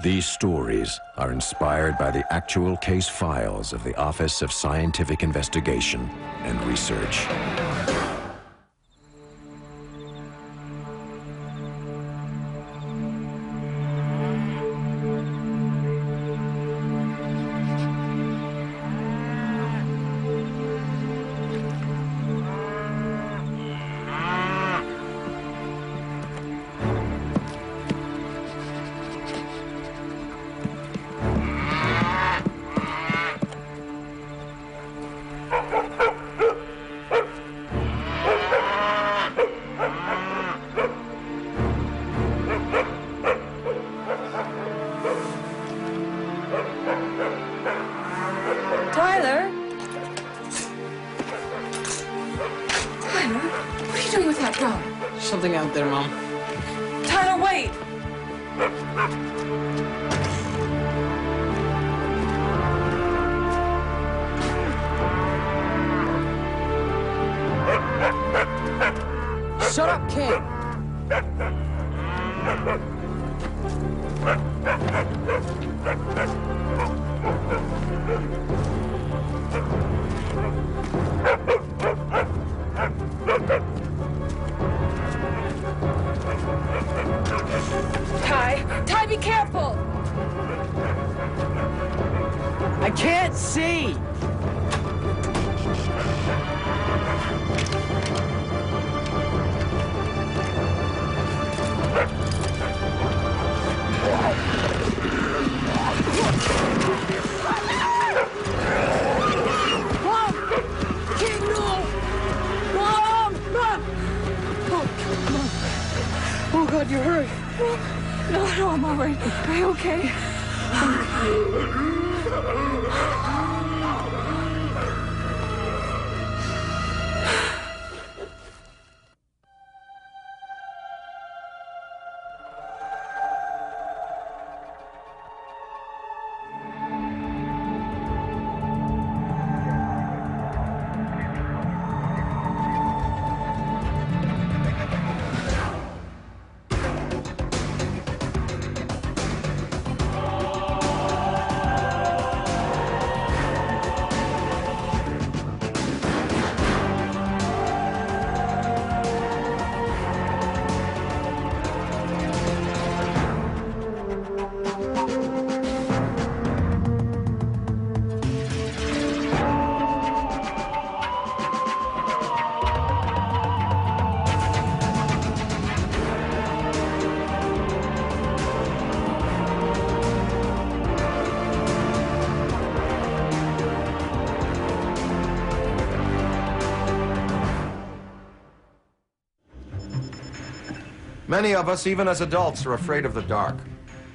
These stories are inspired by the actual case files of the Office of Scientific Investigation and Research. Something out there, Mom. Tyler, wait! Shut up, kid! Ty, be careful! I can't see! Mom! Kid, no! Mom! Mom! Oh, God, you're hurt. No, I'm all right. Are you okay? Many of us, even as adults, are afraid of the dark.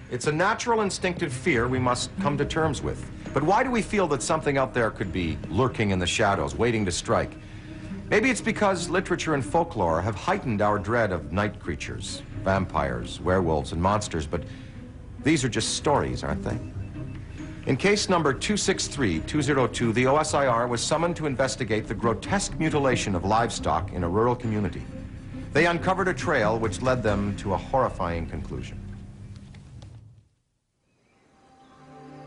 It's a natural instinctive fear we must come to terms with. But why do we feel that something out there could be lurking in the shadows, waiting to strike? Maybe it's because literature and folklore have heightened our dread of night creatures, vampires, werewolves, and monsters, but these are just stories, aren't they? In case number 263202, the OSIR was summoned to investigate the grotesque mutilation of livestock in a rural community. They uncovered a trail which led them to a horrifying conclusion.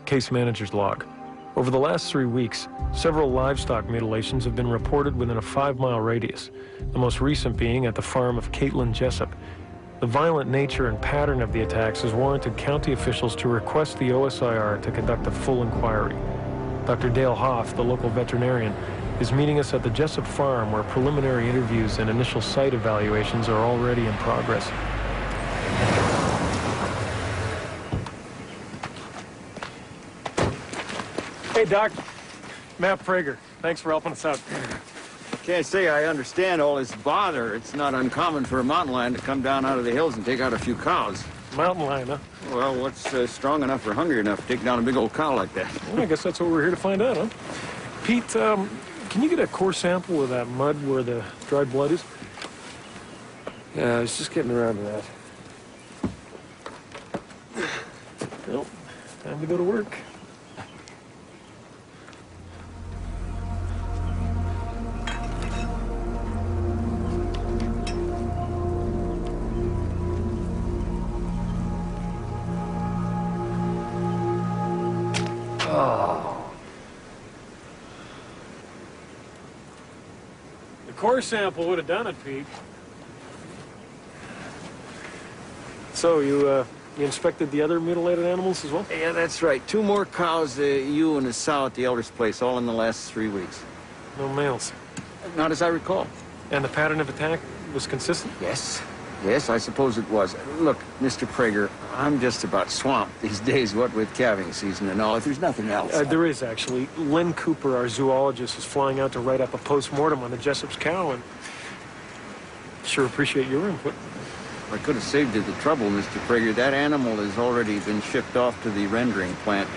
Case manager's log. Over the last 3 weeks, several livestock mutilations have been reported within a 5-mile radius, the most recent being at the farm of Caitlin Jessup. The violent nature and pattern of the attacks has warranted county officials to request the OSIR to conduct a full inquiry. Dr. Dale Hoff, the local veterinarian, is meeting us at the Jessup farm where preliminary interviews and initial site evaluations are already in progress. Hey, Doc. Matt Prager. Thanks for helping us out. Can't say I understand all this bother. It's not uncommon for a mountain lion to come down out of the hills and take out a few cows. Mountain lion, huh? Well, what's strong enough or hungry enough to take down a big old cow like that? Well, I guess that's what we're here to find out, huh? Pete, can you get a core sample of that mud where the dried blood is? Yeah, I was just getting around to that. Well, time to go to work. Oh. The core sample would have done it, Pete. So, you inspected the other mutilated animals as well? Yeah, that's right. 2 more cows, ewe and a sow at the elder's place, all in the last 3 weeks. No males. Not as I recall. And the pattern of attack was consistent? Yes. Yes, I suppose it was. Look, Mr. Prager, I'm just about swamped these days, what with calving season and all. If there's nothing else... There is, actually. Len Cooper, our zoologist, is flying out to write up a post-mortem on the Jessup's cow, and sure appreciate your input. I could have saved you the trouble, Mr. Prager. That animal has already been shipped off to the rendering plant.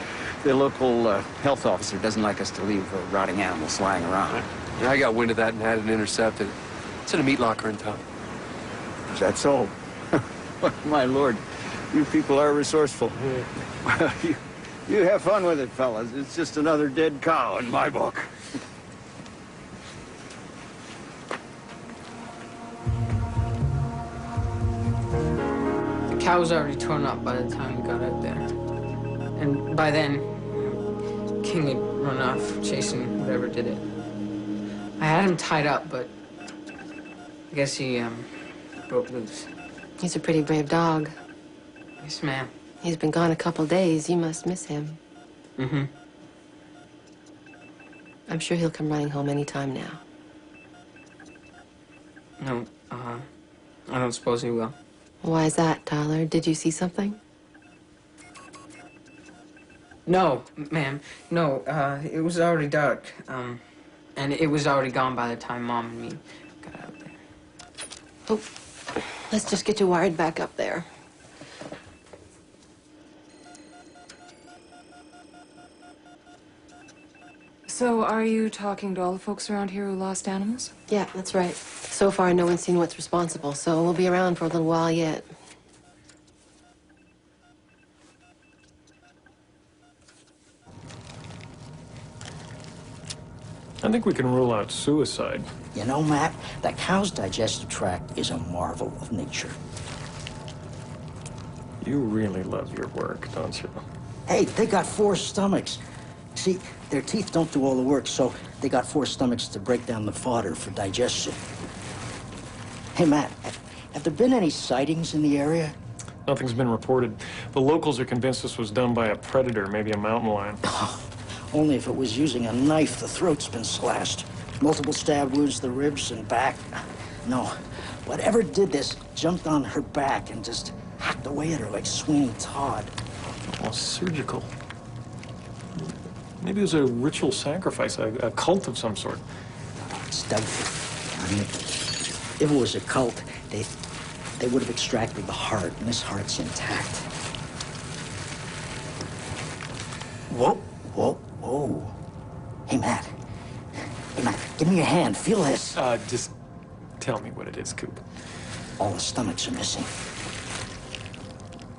The local health officer doesn't like us to leave rotting animals lying around. Yeah, I got wind of that and had it intercepted. It's in a meat locker in town. Is that so? My lord, you people are resourceful. Well, you have fun with it, fellas. It's just another dead cow in my book. The cow was already torn up by the time we got out there. And by then, King had run off, chasing whatever did it. I had him tied up, but I guess he, broke loose. He's a pretty brave dog. Yes, ma'am. He's been gone a couple days. You must miss him. Mm-hmm. I'm sure he'll come running home any time now. No, I don't suppose he will. Why is that, Tyler? Did you see something? No, ma'am. No, it was already dark. And it was already gone by the time Mom and me got out there. Oh, let's just get you wired back up there. So, are you talking to all the folks around here who lost animals? Yeah, that's right. So far, no one's seen what's responsible, so we'll be around for a little while yet. I think we can rule out suicide. You know, Matt, that cow's digestive tract is a marvel of nature. You really love your work, don't you? Hey, they got 4 stomachs. See, their teeth don't do all the work, so they got 4 stomachs to break down the fodder for digestion. Hey, Matt, have there been any sightings in the area? Nothing's been reported. The locals are convinced this was done by a predator, maybe a mountain lion. Only if it was using a knife, the throat's been slashed. Multiple stab wounds to the ribs and back. No, whatever did this jumped on her back and just hacked away at her like Sweeney Todd. Oh, surgical. Maybe it was a ritual sacrifice, a cult of some sort. It's doubtful. I mean, if it was a cult, they would have extracted the heart, and this heart's intact. Whoa, whoa, whoa. Hey, Matt. Hey, Matt, give me your hand. Feel this. Just tell me what it is, Coop. All the stomachs are missing.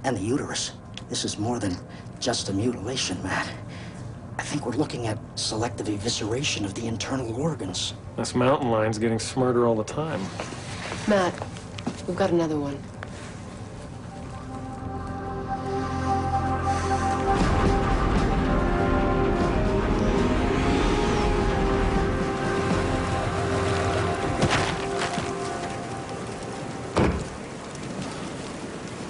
And the uterus. This is more than just a mutilation, Matt. I think we're looking at selective evisceration of the internal organs. This mountain lion's getting smarter all the time. Matt, we've got another one.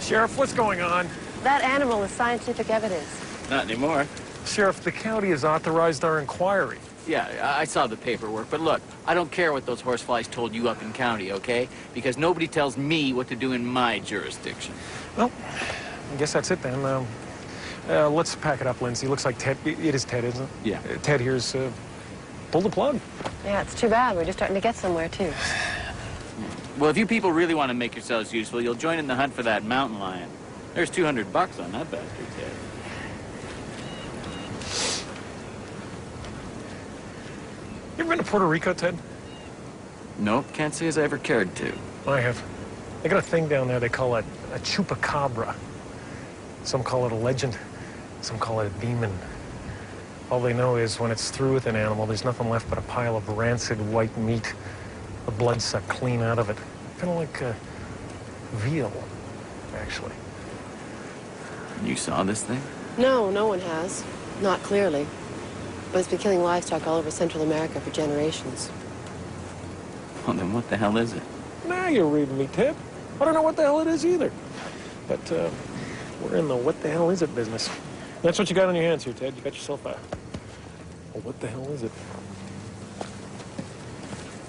Sheriff, what's going on? That animal is scientific evidence. Not anymore. Sheriff, the county has authorized our inquiry. Yeah, I saw the paperwork, but look, I don't care what those horseflies told you up in county, okay? Because nobody tells me what to do in my jurisdiction. Well, I guess that's it then. Let's pack it up, Lindsay. Looks like Ted, it is Ted, isn't it? Yeah. Ted here's pulled the plug. Yeah, it's too bad. We're just starting to get somewhere, too. Well, if you people really want to make yourselves useful, you'll join in the hunt for that mountain lion. There's $200 on that bastard, Ted. You ever been to Puerto Rico, Ted? Nope, can't say as I ever cared to. I have. They got a thing down there they call it a chupacabra. Some call it a legend. Some call it a demon. All they know is when it's through with an animal, there's nothing left but a pile of rancid white meat. The blood sucked clean out of it. Kind of like veal, actually. You saw this thing? No, no one has. Not clearly. But it's been killing livestock all over Central America for generations. Well, then what the hell is it? Now you're reading me, Ted. I don't know what the hell it is either. But we're in the what the hell is it business. That's what you got on your hands here, Ted. You got yourself a... Well, what the hell is it?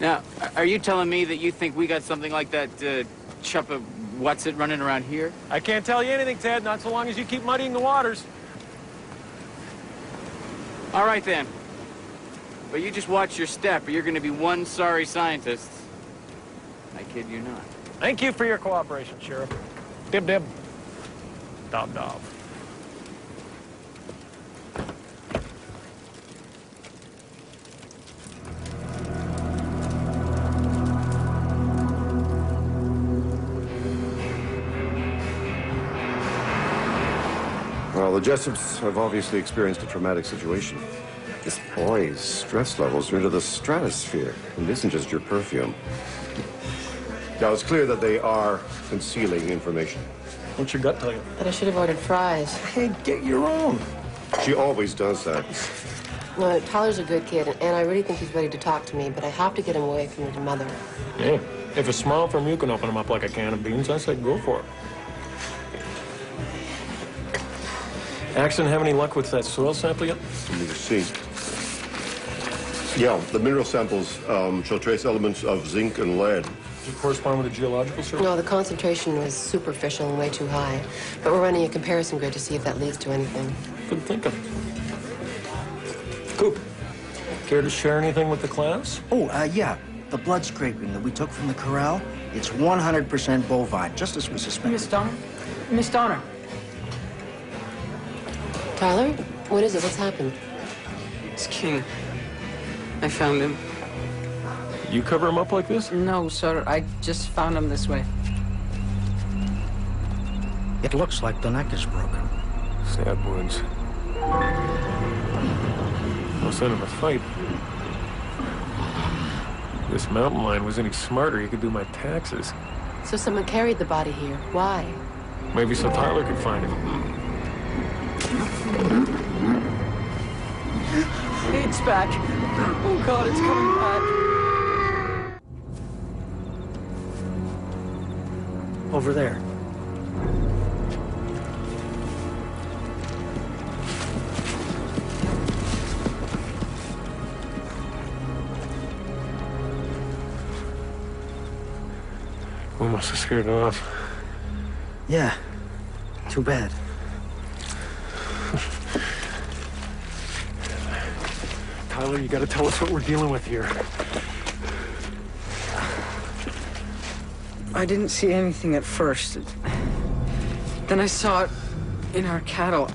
Now, are you telling me that you think we got something like that Chuppa what's-it running around here? I can't tell you anything, Ted, not so long as you keep muddying the waters. All right, then. But you just watch your step, or you're going to be one sorry scientist. I kid you not. Thank you for your cooperation, Sheriff. Dib, dib. Dob, dob. Well, the Jessups have obviously experienced a traumatic situation. This boy's stress levels are into the stratosphere. It isn't just your perfume. Now, it's clear that they are concealing information. What's your gut tell you? But I should have ordered fries. Hey, get your own. She always does that. No, Tyler's a good kid, and I really think he's ready to talk to me, but I have to get him away from his mother. Hey, if a smile from you can open him up like a can of beans, I say go for it. Axon, have any luck with that soil sample yet? Let me see. Yeah, the mineral samples show trace elements of zinc and lead. Does it correspond with the geological survey? No, the concentration was superficial and way too high. But we're running a comparison grid to see if that leads to anything. Good thinking. Coop, care to share anything with the class? Oh, yeah. The blood scraping that we took from the corral, it's 100% bovine, just as we suspected. Miss Donner? Miss Donner. Tyler, what is it? What's happened? It's King. I found him. You cover him up like this? No, sir. I just found him this way. It looks like the neck is broken. Stab wounds. No sign of a fight. If this mountain lion was any smarter, he could do my taxes. So someone carried the body here. Why? Maybe so Tyler could find it. It's back. Oh, God, it's coming back. Over there. We must have scared it off. Yeah. Too bad. Tyler, you gotta tell us what we're dealing with here. I didn't see anything at first. Then I saw it in our cattle.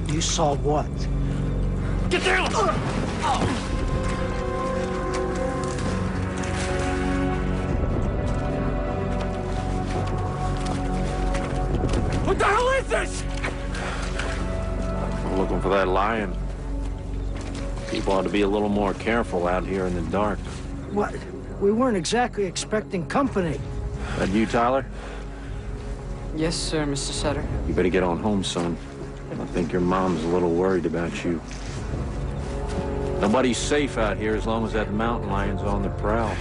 You saw what? Get down! What the hell is this? I'm looking for that lion. People ought to be a little more careful out here in the dark. What? We weren't exactly expecting company. That you, Tyler? Yes, sir, Mr. Sutter. You better get on home, son. I think your mom's a little worried about you. Nobody's safe out here as long as that mountain lion's on the prowl.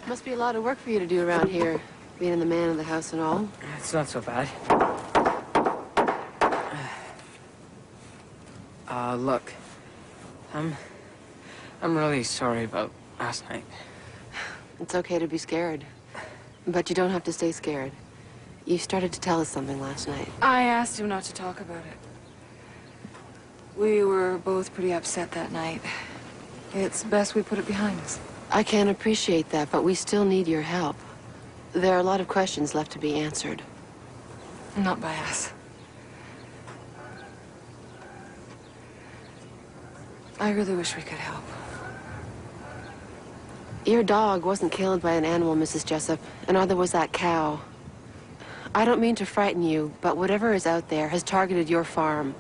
Must be a lot of work for you to do around here, being the man of the house and all. It's not so bad. Look. I'm really sorry about last night. It's okay to be scared. But you don't have to stay scared. You started to tell us something last night. I asked him not to talk about it. We were both pretty upset that night. It's best we put it behind us. I can appreciate that, but we still need your help. There are a lot of questions left to be answered. Not by us. I really wish we could help. Your dog wasn't killed by an animal, Mrs. Jessup, and neither was that cow. I don't mean to frighten you, but whatever is out there has targeted your farm.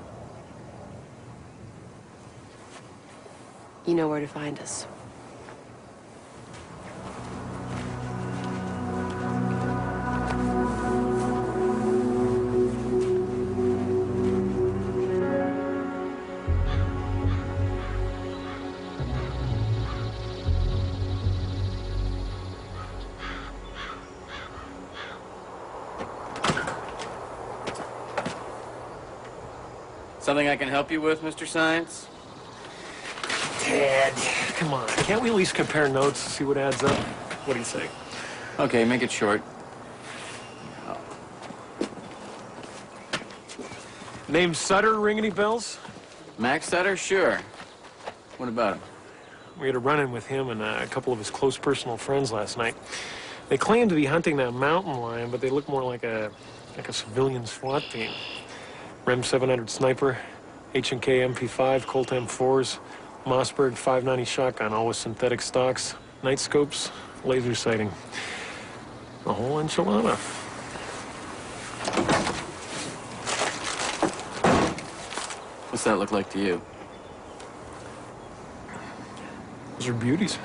You know where to find us. Something I can help you with, Mr. Science? Dad, come on. Can't we at least compare notes, see what adds up? What do you say? Okay, make it short. Name Sutter ring any bells? Max Sutter? Sure. What about him? We had a run-in with him and a couple of his close personal friends last night. They claim to be hunting that mountain lion, but they look more like a civilian SWAT team. Rem 700 sniper, H&K MP5, Colt M4s, Mossberg 590 shotgun, all with synthetic stocks, night scopes, laser sighting. The whole enchilada. What's that look like to you? Those are beauties.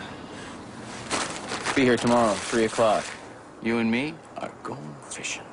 Be here tomorrow, 3 o'clock. You and me are going fishing.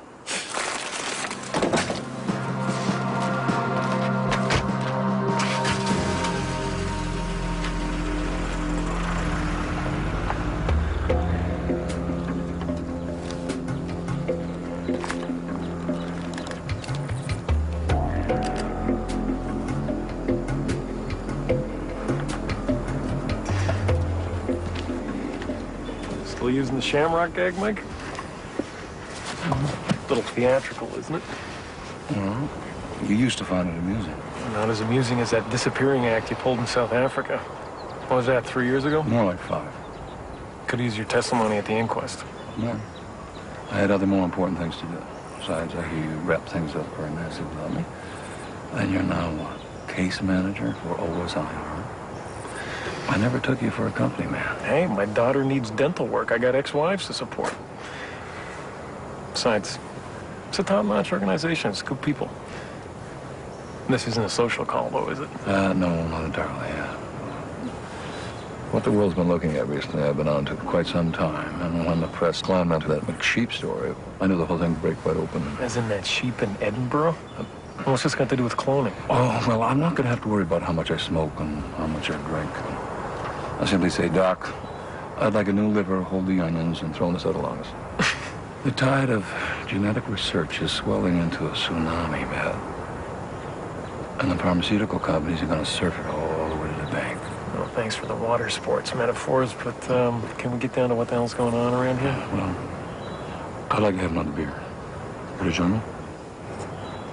Still using the shamrock gag, Mike? A little theatrical, isn't it? Well, you used to find it amusing. Not as amusing as that disappearing act you pulled in South Africa. What was that, 3 years ago? More like 5. Could use your testimony at the inquest. No. I had other more important things to do. Besides, I hear you wrap things up very nicely without me. And you're now what? Case manager for OSI, huh? I never took you for a company man. Hey, my daughter needs dental work. I got ex-wives to support. Besides, it's a top-notch organization. It's good people. This isn't a social call, though, is it? No, not entirely, What the world's been looking at recently, I've been on to for quite some time. And when the press climbed onto that McSheep story, I knew the whole thing would break wide open. As in that sheep in Edinburgh? What's this got to do with cloning? Oh, well, I'm not going to have to worry about how much I smoke and how much I drink. I'll simply say, Doc, I'd like a new liver, hold the onions, and throw this out along us. The tide of genetic research is swelling into a tsunami, Matt. And the pharmaceutical companies are going to surf it all the way to the bank. Well, thanks for the water sports metaphors, but can we get down to what the hell's going on around here? Well, I'd like to have another beer. Would you join me?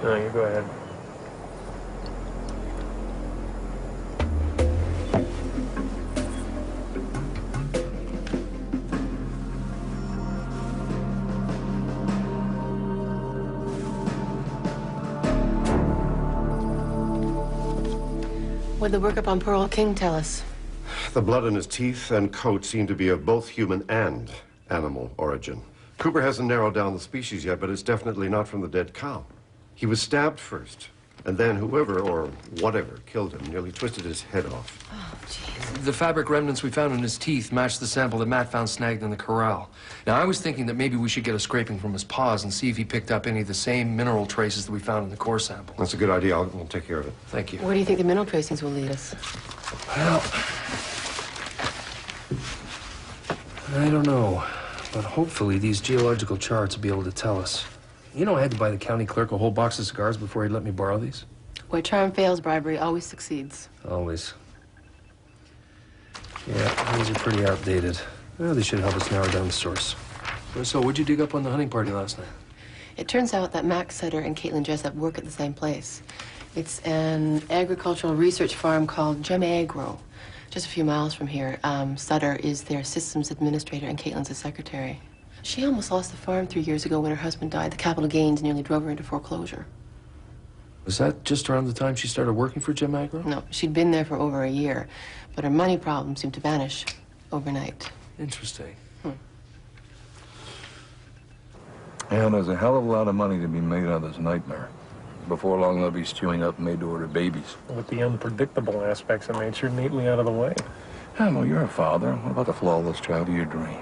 No, you go ahead. What'd the workup on Pearl King tell us? The blood in his teeth and coat seem to be of both human and animal origin. Cooper hasn't narrowed down the species yet, but it's definitely not from the dead cow. He was stabbed first, and then whoever or whatever killed him nearly twisted his head off. Oh, jeez. The fabric remnants we found in his teeth matched the sample that Matt found snagged in the corral. Now, I was thinking that maybe we should get a scraping from his paws and see if he picked up any of the same mineral traces that we found in the core sample. That's a good idea. We'll take care of it. Thank you. Where do you think the mineral tracings will lead us? Well, I don't know, but hopefully these geological charts will be able to tell us. You know, I had to buy the county clerk a whole box of cigars before he'd let me borrow these. Where charm fails, bribery always succeeds. Always. Yeah, these are pretty outdated. Well, they should help us narrow down the source. So, what'd you dig up on the hunting party last night? It turns out that Max Sutter and Caitlin Jessup work at the same place. It's an agricultural research farm called Agro, just a few miles from here. Sutter is their systems administrator and Caitlin's his secretary. She almost lost the farm 3 years ago when her husband died. The capital gains nearly drove her into foreclosure. Was that just around the time she started working for Agro? No, she'd been there for over a year, but her money problems seemed to vanish overnight. Interesting. And there's a hell of a lot of money to be made on this nightmare. Before long, they'll be stewing up made-to-order babies. With the unpredictable aspects of nature neatly out of the way. Yeah, well, you're a father. What about the flawless child of your dreams?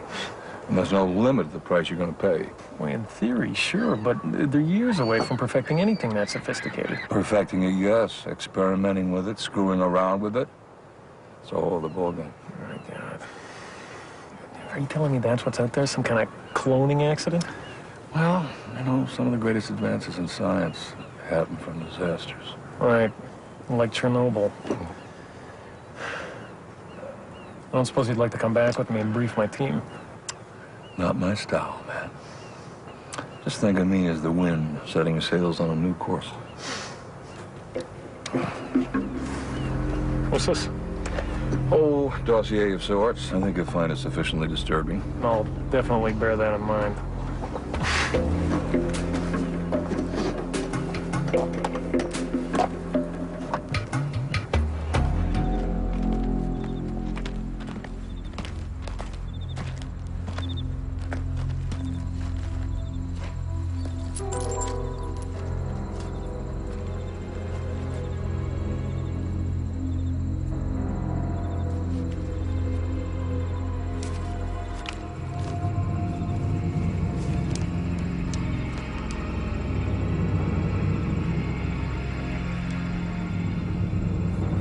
And there's no limit to the price you're going to pay. Well, in theory, sure, but they're years away from perfecting anything that sophisticated. Perfecting it, yes. Experimenting with it, screwing around with it. It's all the ballgame. My God. Are you telling me that's what's out there? Some kind of cloning accident? Well, you know, some of the greatest advances in science happen from disasters. Right. Like Chernobyl. I don't suppose you'd like to come back with me and brief my team. Not my style, man. Just think of me as the wind setting sails on a new course. What's this? Oh, dossier of sorts. I think you'll find it sufficiently disturbing. I'll definitely bear that in mind.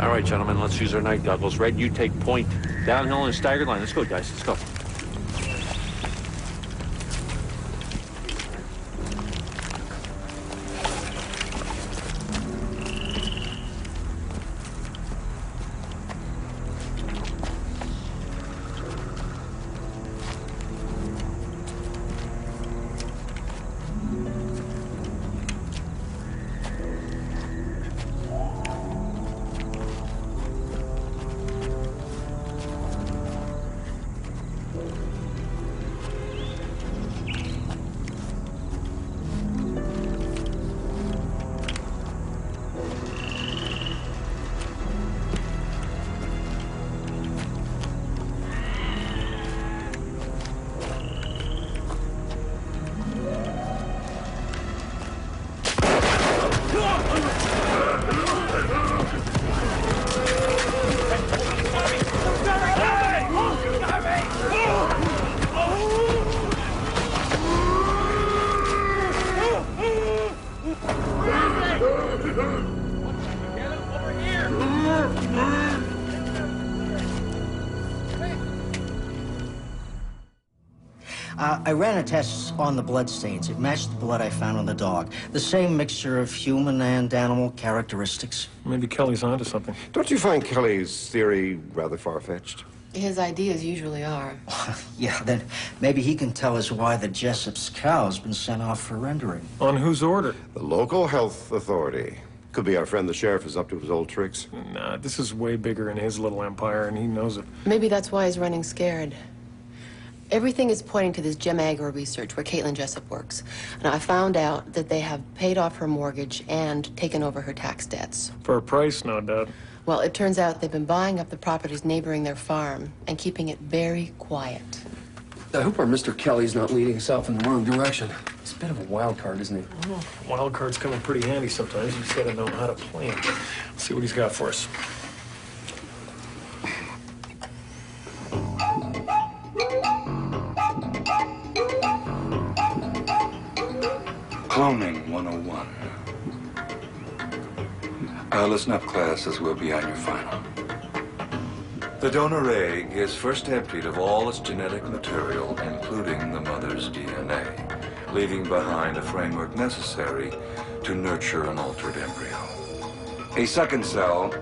All right, gentlemen, let's use our night goggles. Red, you take point. Downhill in a staggered line. Let's go, guys. Let's go. I ran a test on the blood stains. It matched the blood I found on the dog. The same mixture of human and animal characteristics. Maybe Kelly's onto something. Don't you find Kelly's theory rather far-fetched? His ideas usually are. Yeah, then maybe he can tell us why the Jessup's cow's been sent off for rendering. On whose order? The local health authority. Could be our friend the sheriff is up to his old tricks. Nah, this is way bigger in his little empire, and he knows it. Maybe that's why he's running scared. Everything is pointing to this Gem Agro research where Caitlin Jessup works. Now, I found out that they have paid off her mortgage and taken over her tax debts. For a price, no doubt. Well, it turns out they've been buying up the properties neighboring their farm and keeping it very quiet. I hope our Mr. Kelly's not leading us off in the wrong direction. He's a bit of a wild card, isn't he? Well, wild cards come in pretty handy sometimes. You just gotta know how to play them. Let's see what he's got for us. Cloning 101. Listen up, class, as we'll be on your final. The donor egg is first emptied of all its genetic material, including the mother's DNA, leaving behind a framework necessary to nurture an altered embryo. A second cell,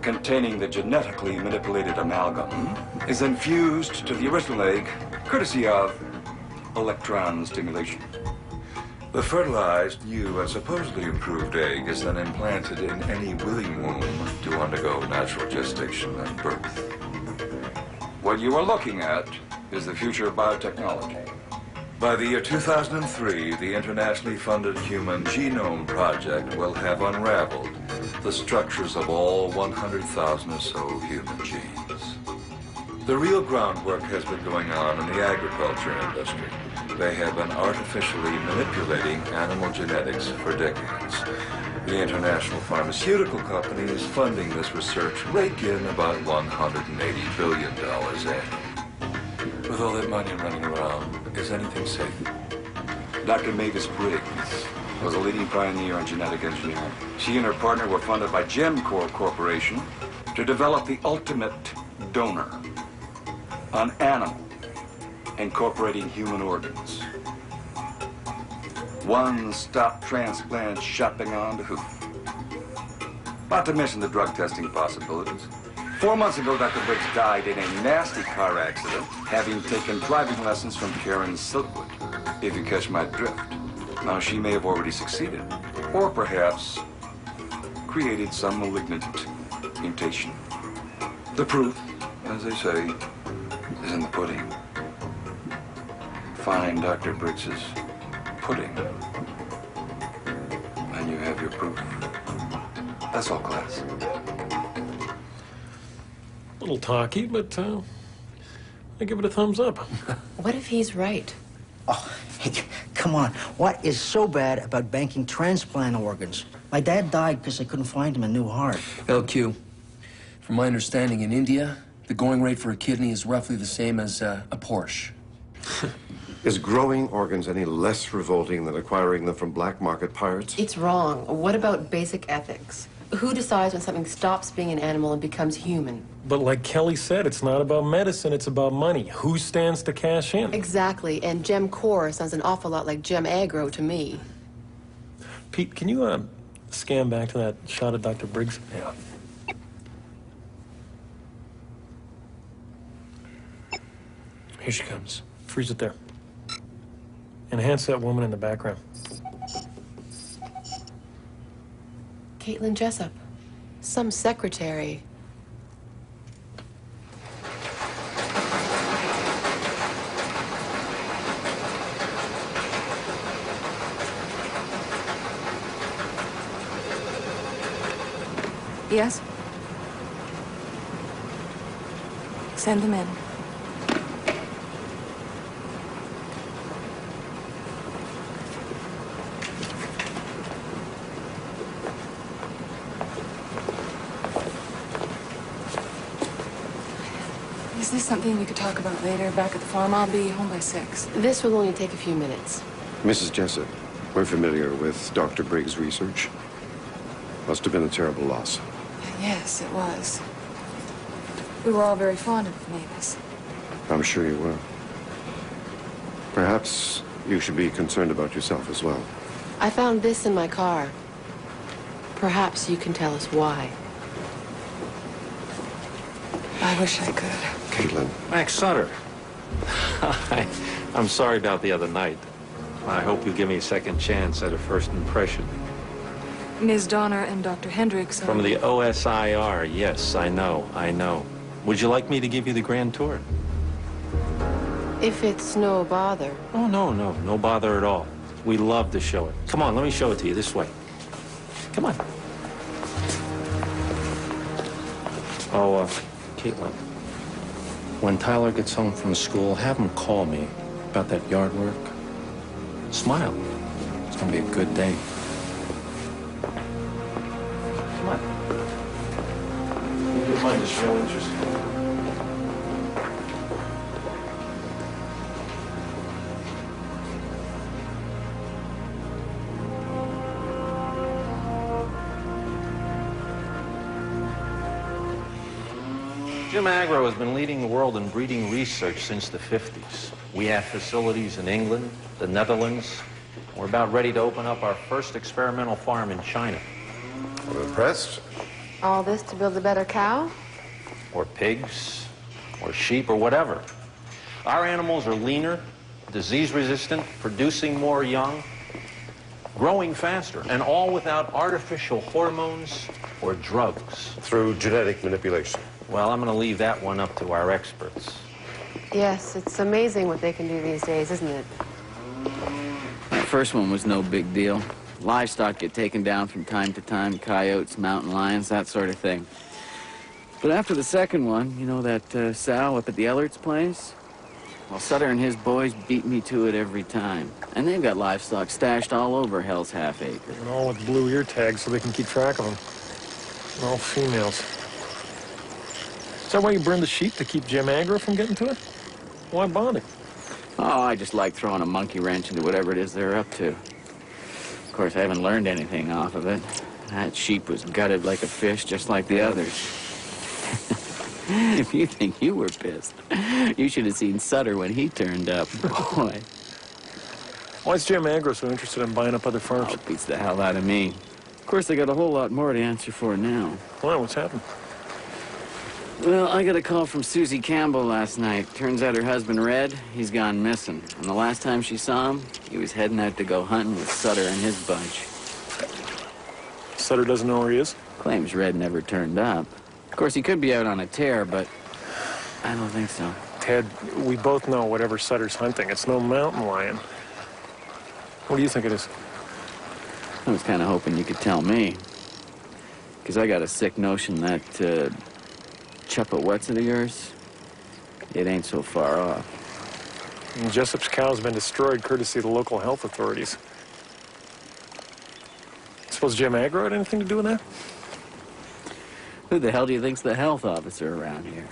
containing the genetically manipulated amalgam, is then fused to the original egg, courtesy of electron stimulation. The fertilized, new, and supposedly improved egg is then implanted in any willing womb to undergo natural gestation and birth. What you are looking at is the future of biotechnology. By the year 2003, the internationally funded Human Genome Project will have unraveled the structures of all 100,000 or so human genes. The real groundwork has been going on in the agriculture industry, They have been artificially manipulating animal genetics for decades. The international pharmaceutical company is funding this research, rake in about $180 billion in. With all that money running around, is anything safe? Dr. Mavis Briggs was a leading pioneer in genetic engineering. She and her partner were funded by GemCorp Corporation to develop the ultimate donor, an animal incorporating human organs. One-stop transplant shopping on to who? Not to mention the drug testing possibilities. 4 months ago, Dr. Briggs died in a nasty car accident, having taken driving lessons from Karen Silkwood, if you catch my drift. Now, she may have already succeeded, or perhaps created some malignant mutation. The proof, as they say, is in the pudding. Find Dr. Briggs's pudding, and you have your proof. That's all, class. A little talky, but I give it a thumbs up. What if he's right? Oh, hey, come on. What is so bad about banking transplant organs? My dad died because they couldn't find him a new heart. LQ, from my understanding, in India, the going rate for a kidney is roughly the same as a Porsche. Is growing organs any less revolting than acquiring them from black market pirates? It's wrong. What about basic ethics? Who decides when something stops being an animal and becomes human? But like Kelly said, it's not about medicine, it's about money. Who stands to cash in? Exactly, and GemCorp sounds an awful lot like Gem Agro to me. Pete, can you scan back to that shot of Dr. Briggs? Yeah. Here she comes. Freeze it there. Enhance that woman in the background. Caitlin Jessup. Some secretary. Yes? Send them in. Is this something we could talk about later back at the farm? I'll be home by 6. This will only take a few minutes. Mrs. Jessup, we're familiar with Dr. Briggs' research. Must have been a terrible loss. Yes, it was. We were all very fond of Mavis. I'm sure you were. Perhaps you should be concerned about yourself as well. I found this in my car. Perhaps you can tell us why. I wish I could. Caitlin. Max Sutter. I'm sorry about the other night. I hope you'll give me a second chance at a first impression. Ms. Donner and Dr. Hendricks are... From the OSIR, yes, I know. Would you like me to give you the grand tour? If it's no bother. Oh, no bother at all. We love to show it. Come on, let me show it to you this way. Come on. Oh, Caitlin, when Tyler gets home from school, have him call me about that yard work. Smile. It's gonna be a good day. Come on. You'll find this real interesting. Gem Agro has been leading the world in breeding research since the 50s. We have facilities in England, the Netherlands. We're about ready to open up our first experimental farm in China. I'm impressed. All this to build a better cow? Or pigs, or sheep, or whatever. Our animals are leaner, disease-resistant, producing more young, growing faster, and all without artificial hormones or drugs. Through genetic manipulation. Well, I'm going to leave that one up to our experts. Yes, it's amazing what they can do these days, isn't it? That first one was no big deal. Livestock get taken down from time to time, coyotes, mountain lions, that sort of thing. But after the second one, you know that sow up at the Ellert's place? Well, Sutter and his boys beat me to it every time. And they've got livestock stashed all over Hell's Half Acre. And all with blue ear tags so they can keep track of them. And all females. Is that why you burned the sheep, to keep Jim Aggro from getting to it? Why bother? Oh, I just like throwing a monkey wrench into whatever it is they're up to. Of course, I haven't learned anything off of it. That sheep was gutted like a fish, just like the others. If you think you were pissed, you should have seen Sutter when he turned up, boy. Why is Jim Aggro so interested in buying up other farms? Oh, beats the hell out of me. Of course, they got a whole lot more to answer for now. Why? What's happened? Well, I got a call from Susie Campbell last night. Turns out her husband, Red, he's gone missing. And the last time she saw him, he was heading out to go hunting with Sutter and his bunch. Sutter doesn't know where he is? Claims Red never turned up. Of course, he could be out on a tear, but I don't think so. Ted, we both know whatever Sutter's hunting, it's no mountain lion. What do you think it is? I was kind of hoping you could tell me. Because I got a sick notion that Chuppa-Wet's of yours, it ain't so far off. And Jessup's cow's been destroyed courtesy of the local health authorities. Suppose Jim Aggro had anything to do with that? Who the hell do you think's the health officer around here?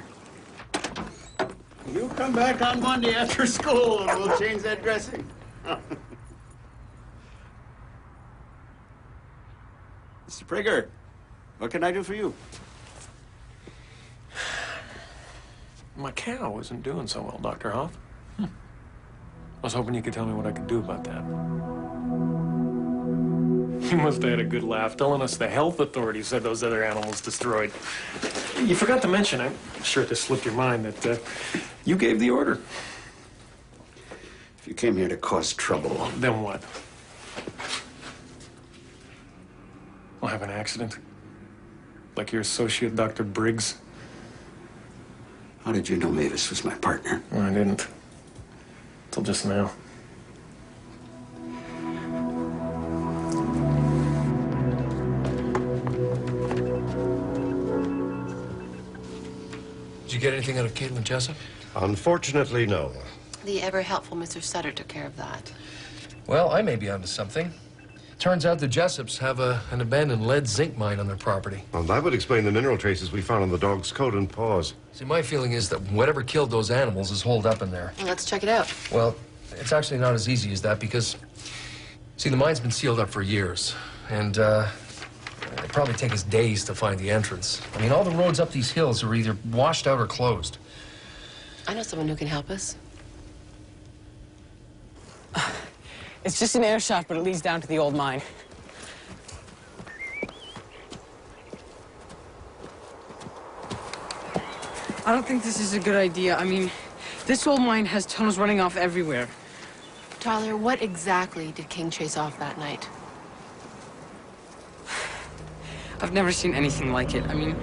You come back on Monday after school and we'll change that dressing. Mr. Prigger, what can I do for you? My cow isn't doing so well, Dr. Hoff. I was hoping you could tell me what I could do about that. You must have had a good laugh telling us the health authorities said those other animals destroyed. You forgot to mention, I'm sure this slipped your mind, that you gave the order. If you came here to cause trouble... Then what? We'll have an accident? Like your associate, Dr. Briggs? How did you know Mavis was my partner? Well, I didn't. Till just now. Did you get anything out of Caitlin Jessup? Unfortunately, no. The ever-helpful Mr. Sutter took care of that. Well, I may be onto something. Turns out the Jessups have an abandoned lead-zinc mine on their property. Well, that would explain the mineral traces we found on the dog's coat and paws. See, my feeling is that whatever killed those animals is holed up in there. Well, let's check it out. Well, it's actually not as easy as that because, see, the mine's been sealed up for years. And, it'll probably take us days to find the entrance. I mean, all the roads up these hills are either washed out or closed. I know someone who can help us. It's just an air shaft, but it leads down to the old mine. I don't think this is a good idea. I mean, this old mine has tunnels running off everywhere. Tyler, what exactly did King chase off that night? I've never seen anything like it. I mean,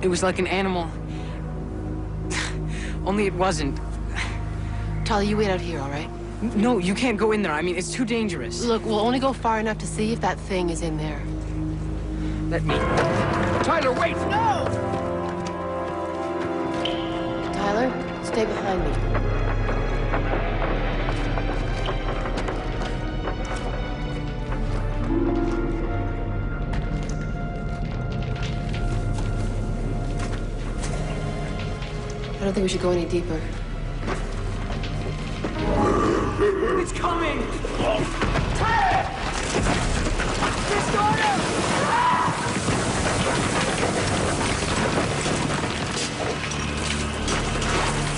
it was like an animal. Only it wasn't. Tyler, you wait out here, all right? No, you can't go in there. I mean, it's too dangerous. Look, we'll only go far enough to see if that thing is in there. Let me. Tyler, wait! No! Tyler, stay behind me. I don't think we should go any deeper. It's coming! Tyler! Destroy him!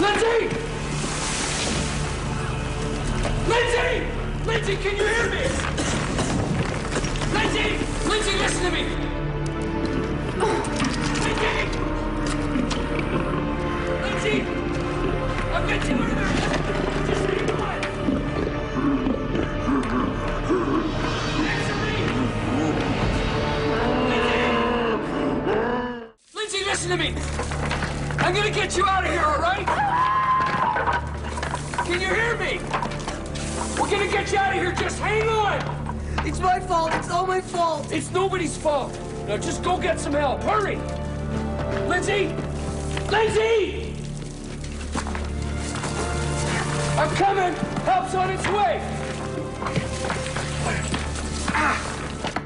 Lindsay! Lindsay! Lindsay, can you hear me? Lindsay! Lindsay, listen to me! Lindsay! Lindsay! I'll get you out of there! Just stay quiet! Lindsay, listen to me! I'm gonna get you out of here, all right? Can you hear me? We're gonna get you out of here, just hang on! It's my fault, it's all my fault! It's nobody's fault! Now just go get some help, hurry! Lindsay! Lindsay! I'm coming! Help's on its way!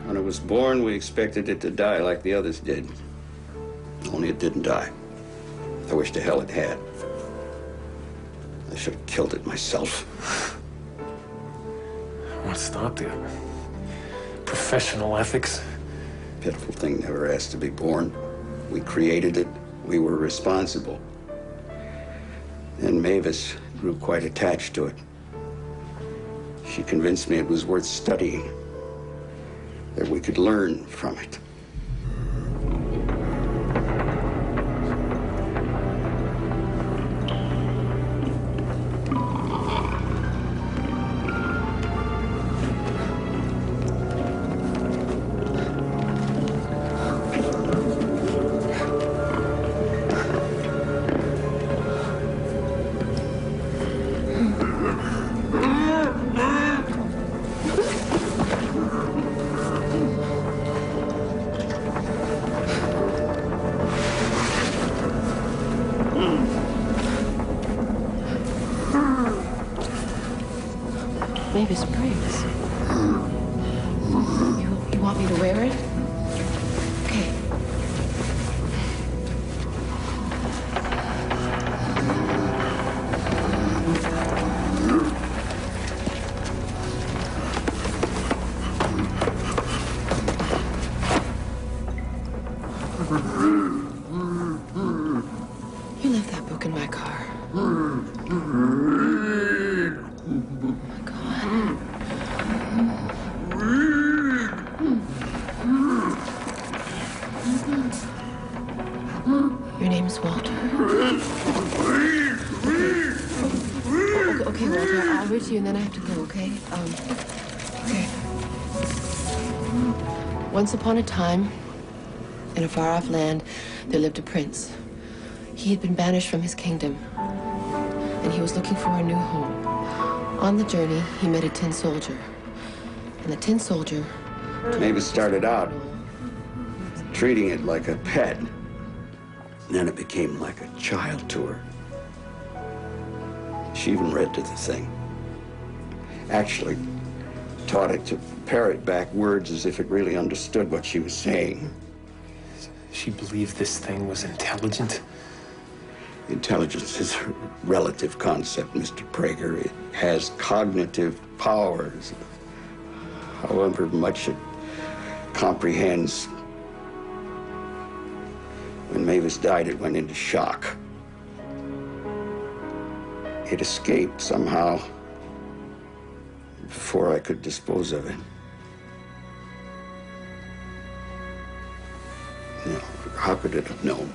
When it was born, we expected it to die like the others did. Only it didn't die. I wish to hell it had. I should have killed it myself. What stopped you? Professional ethics? Pitiful thing never asked to be born. We created it. We were responsible. And Mavis grew quite attached to it. She convinced me it was worth studying, that we could learn from it. Mavis Briggs. You want me to wear it? Okay. You left that book in my car. Oh my God. Your name's Walter. Okay, Walter, I'll read to you and then I have to go, okay? Okay. Once upon a time, in a far-off land, there lived a prince. He had been banished from his kingdom, and he was looking for a new home. On the journey, he met a tin soldier. And the tin soldier... Mavis started out treating it like a pet. Then it became like a child to her. She even read to the thing. Actually, taught it to parrot back words as if it really understood what she was saying. She believed this thing was intelligent? Intelligence is a relative concept, Mr. Prager. It has cognitive powers. However much it comprehends. When Mavis died, it went into shock. It escaped somehow before I could dispose of it. You know, how could it have known?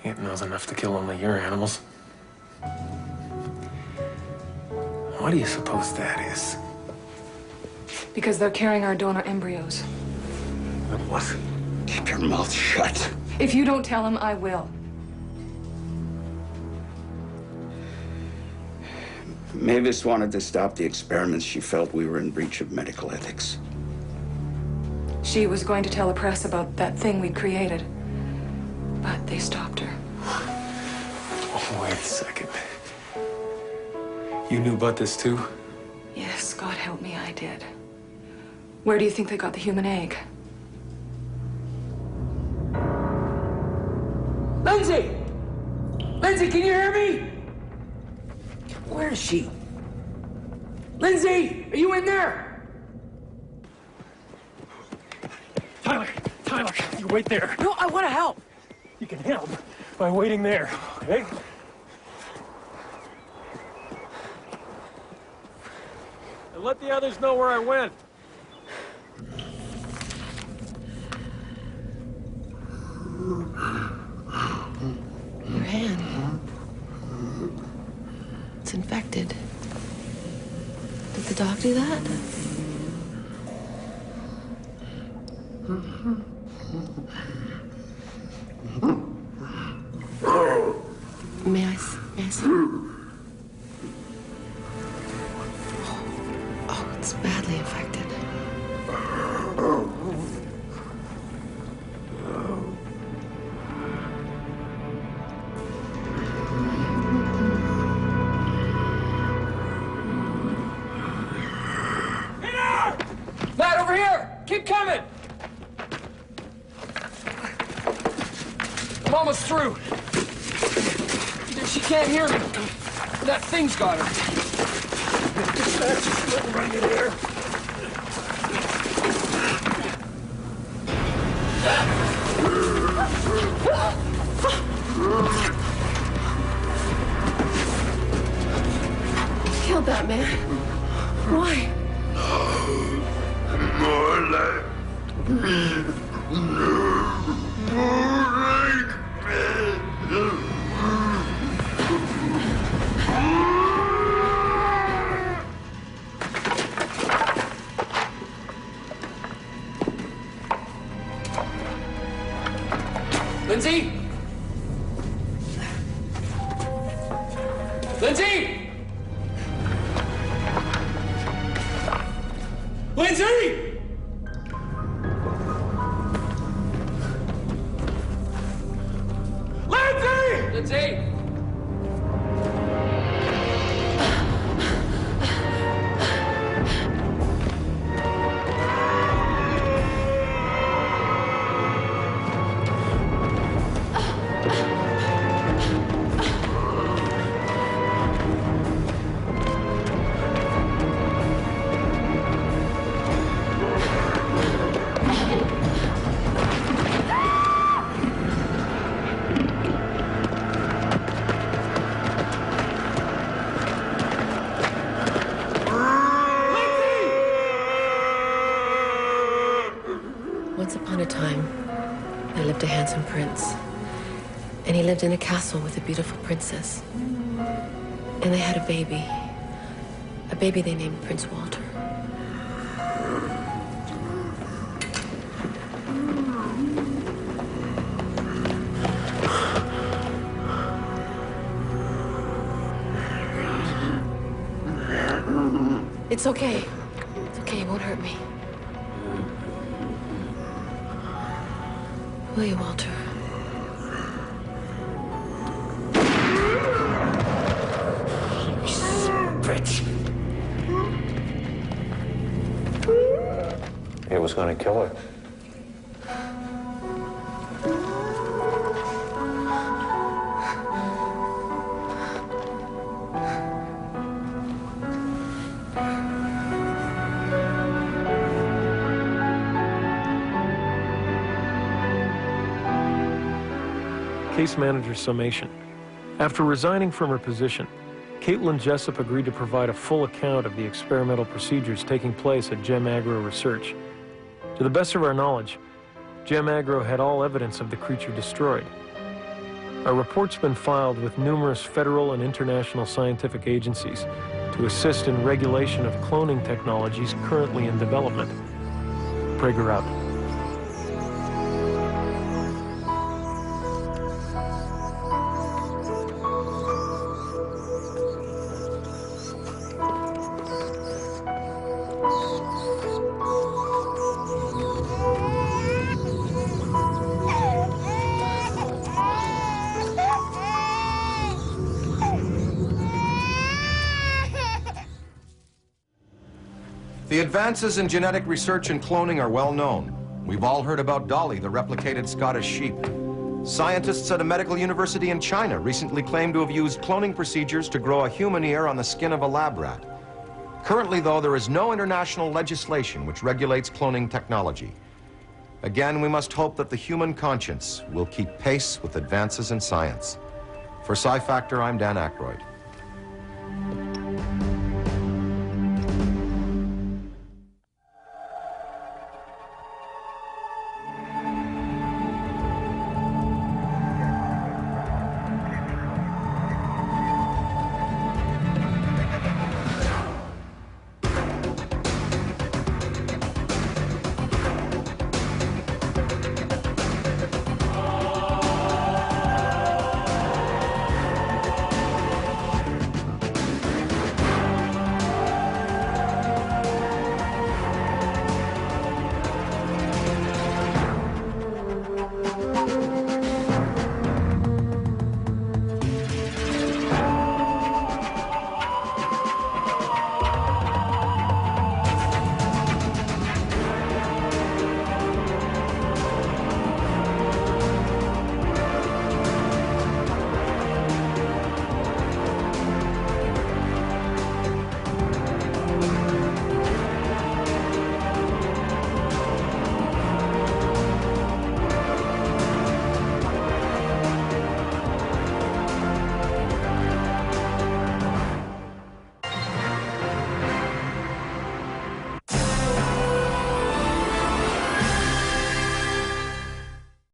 It knows enough to kill only your animals. Why do you suppose that is? Because they're carrying our donor embryos. What? Keep your mouth shut. If you don't tell him, I will. Mavis wanted to stop the experiments. She felt we were in breach of medical ethics. She was going to tell the press about that thing we created, but they stopped her. Oh, wait a second. You knew about this too? Yes, God help me, I did. Where do you think they got the human egg? Lindsay! Lindsay, can you hear me? Where is she? Lindsay, are you in there? Tyler, you wait there. No, I want to help. You can help by waiting there, okay? And let the others know where I went. Your hand. It's infected. Did the doc do that? May I see? Oh, it's badly infected. almost through. She can't hear me. That thing's got her. Dispatch is letting right in here. Killed that man. Why? Lindsay? Lindsay? Lindsay! Lindsay! Lindsay! Once upon a time, there lived a handsome prince. And he lived in a castle with a beautiful princess. And they had a baby. A baby they named Prince Walter. It's okay. It's okay, it won't hurt me. Will you, Walter? Bitch. It was going to kill her. Case manager summation. After resigning from her position, Caitlin Jessup agreed to provide a full account of the experimental procedures taking place at Gem Agro Research. To the best of our knowledge, Gem Agro had all evidence of the creature destroyed. A report's been filed with numerous federal and international scientific agencies to assist in regulation of cloning technologies currently in development. Prager out. The advances in genetic research and cloning are well known. We've all heard about Dolly, the replicated Scottish sheep. Scientists at a medical university in China recently claimed to have used cloning procedures to grow a human ear on the skin of a lab rat. Currently, though, there is no international legislation which regulates cloning technology. Again, we must hope that the human conscience will keep pace with advances in science. For Sci Factor, I'm Dan Aykroyd.